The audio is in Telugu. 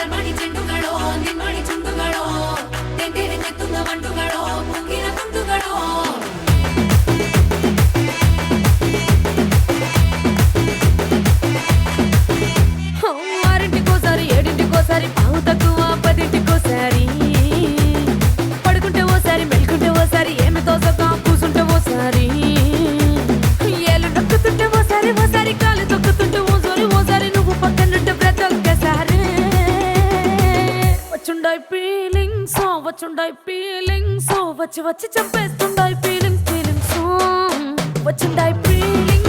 ಮಲರ್ಮಣಿ ಚೆಂಡುಗಳೋ ನಿನ್ಮಣಿ ಚುಂಡುಗಳೋ ತೆಂಟೇರೆ ತೆತ್ತುಂಗ ಮಂಟುಗಳೋ ಮುಂಗಿನ ತುಂಡುಗಳೋ ఆరింటికోసారి ఏడింటికోసారి పావు తక్కువ పదింటికోసారి పడుకుంటే ఓసారి మెలుకుంటే ఓసారి ఏమి తోసక కూసుంటే ఓసారి ఏళ్ళు నొక్కుతుంటే ఓసారి ఓసారి కాలు తొక్కుతుంటే ఓసారి ఓసారి నువ్వు పక్కనుంటే ప్రతి ఒక్కసారి వచ్చుండాయి ఫీలింగ్స్ వచ్చి వచ్చి చంపేస్తుండాయి ఫీలింగ్స్ వచ్చుండాయి ఫీలింగ్స్